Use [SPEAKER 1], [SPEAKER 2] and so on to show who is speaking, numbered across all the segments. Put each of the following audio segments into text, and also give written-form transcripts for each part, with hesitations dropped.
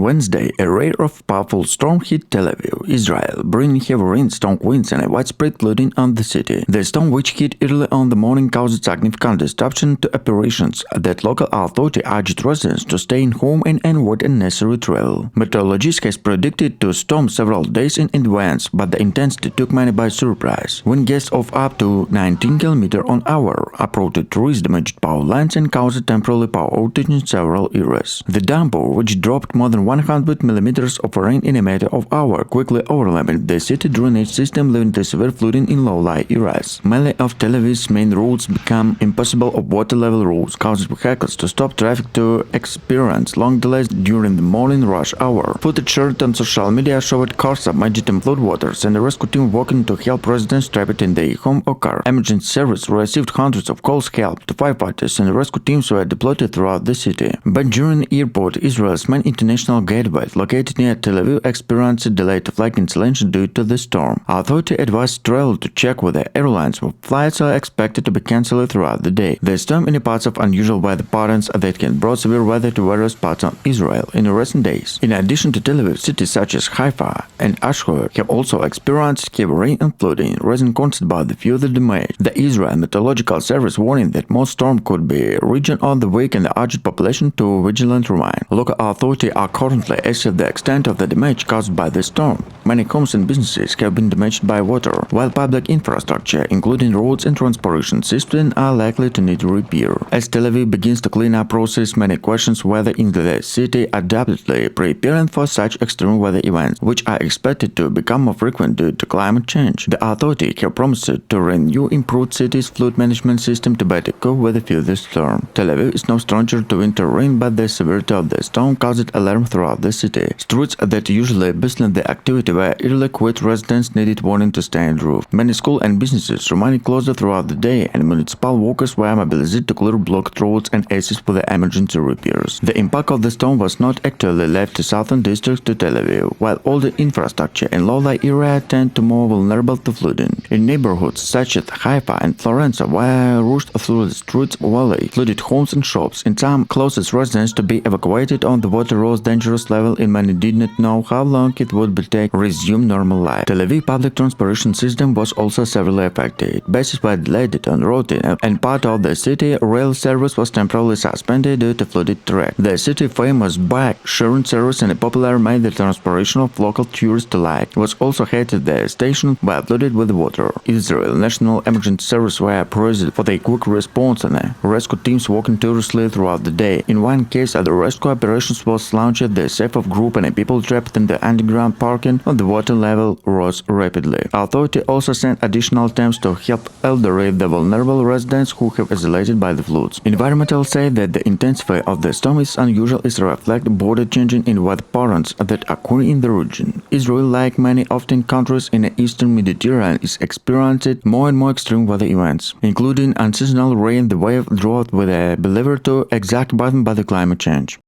[SPEAKER 1] Wednesday, a rare of powerful storm hit Tel Aviv, Israel, bringing heavy rain, strong winds and a widespread flooding on the city. The storm, which hit early on the morning, caused significant disruption to operations that local authority urged residents to stay in home and avoid unnecessary travel. Meteorologists has predicted to storm several days in advance, but the intensity took many by surprise. Wind gusts of up to 19 km/h uprooted trees, damaged power lines and caused temporary power outage in several areas. The downpour, which dropped more than 100 millimeters of rain in a matter of hours, quickly overwhelmed the city drainage system, leading to severe flooding in low-lying areas. Many of Tel Aviv's main roads became impassable of water-level roads, causing vehicles to stop traffic to experience long delays during the morning rush hour. Footage shared on social media showed cars submerged in floodwaters and a rescue team working to help residents trapped in their home or car. Emergency service received hundreds of calls, help to firefighters and rescue teams were deployed throughout the city. But Gurion Airport, Israel's main international gateway, located near Tel Aviv, experienced delayed flight cancellation due to the storm. Authority advised travel to check with the airlines where flights are expected to be cancelled throughout the day. The storm in parts of unusual weather patterns that can brought severe weather to various parts of Israel in recent days. In addition to Tel Aviv, cities such as Haifa and Ashur have also experienced heavy rain and flooding, raising concerns about the further damage. The Israel Meteorological Service warning that more storm could be region on the week and urged population to vigilant remain. Local authorities are currently assessing the extent of the damage caused by the storm. Many homes and businesses have been damaged by water, while public infrastructure, including roads and transportation systems, are likely to need repair. As Tel Aviv begins to clean up process, many questions whether in the city adaptedly preparing for such extreme weather events, which are expected to become more frequent due to climate change. The authority have promised to renew improved city's flood management system to better cope with the further storm. Tel Aviv is no stranger to winter rain, but the severity of the storm caused alarm throughout the city. Streets that usually bustle the activity were early quit, residents needed warning to stay on roof. Many schools and businesses remained closed throughout the day, and municipal workers were mobilized to clear blocked roads and assist with the emergency repairs. The impact of the storm was not actually left to southern districts to Tel Aviv, while all the infrastructure in low-lying areas tend to more vulnerable to flooding. In neighborhoods such as Haifa and Florence, where rushed through the streets valley, flooded homes and shops. In some closest residents to be evacuated on the water rose dangerous level, and many did not know how long it would take to resume normal life. Tel Aviv public transportation system was also severely affected. Buses were delayed on routing, and part of the city rail service was temporarily suspended due to flooded track. The city famous bike sharing service and a popular made the transportation of local tourists alike was also hit at the station by flooded with water. Israel National Emergency Service were praised for their quick response and rescue teams working tirelessly throughout the day. In one case, the rescue operations was launched, the safe of group and people trapped in the underground parking on the water level rose rapidly. Authority also sent additional teams to help elderly, the vulnerable residents who have isolated by the floods. Environmentalists say that the intensity of the storm is unusual is reflect border changing in weather patterns that occur in the region. Israel, like many often countries in the eastern Mediterranean, is experiencing more and more extreme weather events, including unseasonal rain, the wave drought with a believer to exact button by the climate change.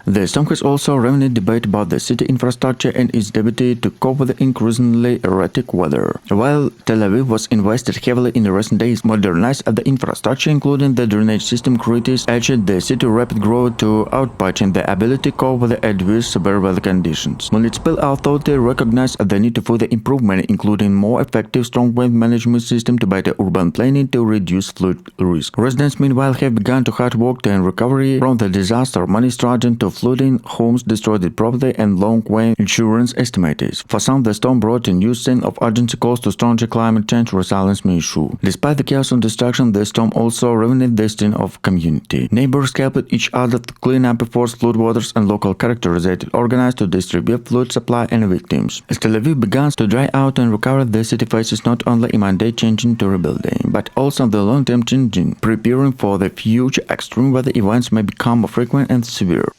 [SPEAKER 1] The storm has also raised debate about the city infrastructure and its ability to cope with increasingly erratic weather. While Tel Aviv was invested heavily in recent days, modernized the infrastructure, including the drainage system, critics urged the city rapid growth to outpatch and the ability to cope with the adverse severe weather conditions. Municipal authority recognized the need for the improvement, including more effective storm wind management system to better urban planning to reduce flood risk. Residents, meanwhile, have begun to hard work to recovery from the disaster, money struggling to flooding, homes destroyed property, and long-way insurance estimates. For some, the storm brought a new sense of urgency calls to stronger climate change resilience issue. Despite the chaos and destruction, the storm also revealed the destiny of community. Neighbors helped each other to clean up efforts, floodwaters, and local characters that organized to distribute flood supply and victims. As Tel Aviv begins to dry out and recover, the city faces not only immediate changing to rebuilding, but also the long-term changing, preparing for the future. Extreme weather events may become more frequent and severe.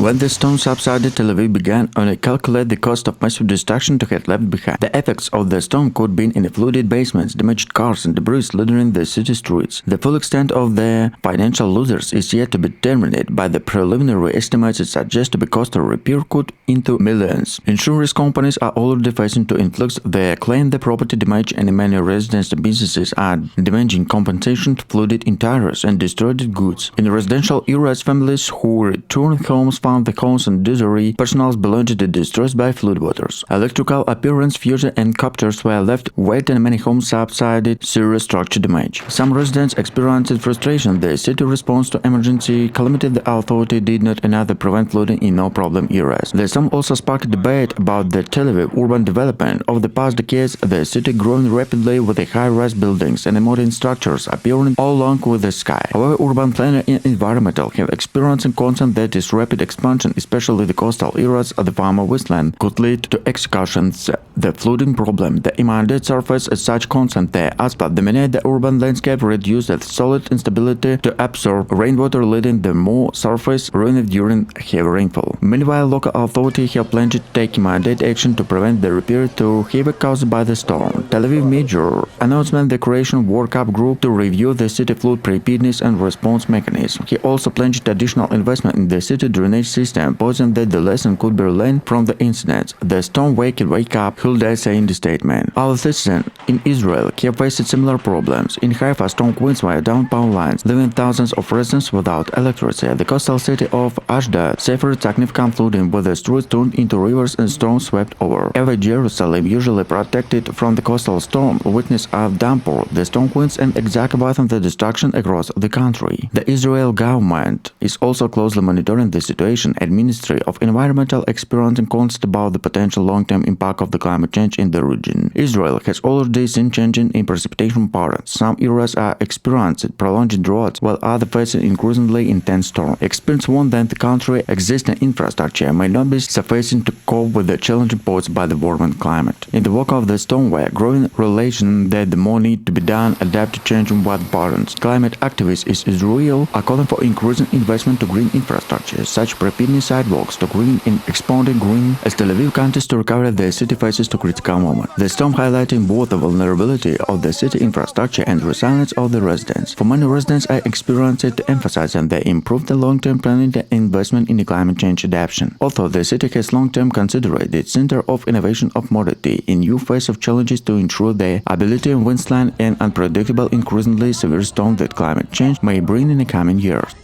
[SPEAKER 1] When the storm subsided, Tel Aviv began to calculate the cost of massive destruction to have left behind. The effects of the storm could be in flooded basements, damaged cars, and debris littering the city streets. The full extent of the financial losers is yet to be determined, by the preliminary estimates it suggests the cost of repair could into millions. Insurance companies are already facing to influx their claim the property damage, and many residents and businesses are demanding compensation to flooded interiors and destroyed goods. In residential areas, families who returned homes found the homes in disarray, personal belongings destroyed by floodwaters. Electrical appearance, fuses and copters were left wet, and many homes subsided serious structure damage. Some residents experienced frustration. The city response to emergency calamity, the authority did not another prevent flooding in no-problem areas. The storm also sparked debate about the Tel Aviv urban development. Over the past decades, the city growing rapidly with the high-rise buildings and modern structures appearing all along with the sky. However, urban planners and environmental have experienced concern that this rapid expansion, especially the coastal areas of the farmer wasteland, could lead to excursions. The flooding problem, the imminent surface as such concern the asphalt dominate the urban landscape, reduced the solid instability to absorb rainwater, leading the more surface ruined during heavy rainfall. Meanwhile, local authorities have planned to take immediate action to prevent the repair to havoc caused by the storm. Tel Aviv Major announcement the creation workup group to review the city flood preparedness and response mechanism. He also pledged additional investment in the city drainage system, posing that the lesson could be learned from the incidents. The storm wake up, Hulda said in the statement. Our citizens in Israel have faced similar problems. In Haifa, strong winds via downpour lines, leaving thousands of residents without electricity. The coastal city of Ashdod suffered significant flooding, with the streets turned into rivers and storms swept over. Ever Jerusalem, usually protected from the coastal storm, witnessed a downpour, the strong winds, and exacerbating the destruction across the country. The Israel government is also closely monitoring the situation, and Ministry of Environmental experiencing concerns about the potential long-term impact of the climate change in the region. Israel has already seen changing in precipitation patterns. Some areas are experiencing prolonged droughts, while others facing increasingly intense storms. Experts warn that the country's existing infrastructure may not be sufficient to cope with the challenging posed by the warming climate. In the wake of the storm, were growing relation that the more need to be done adapt to changing weather patterns. Climate activists in Israel are calling for increasing investment to green infrastructure, such preparedness sidewalks to green and expanding green as Tel Aviv continues to recover the city faces to critical moment. The storm highlighting both the vulnerability of the city infrastructure and resilience of the residents. For many residents are experiencing to emphasize and they improve the long-term planning and investment in the climate change adaptation. Although the city has long-term considered its center of innovation of modernity in new phase of challenges to ensure the ability of wasteland and unpredictable increasingly severe storm that climate change may bring in the coming years.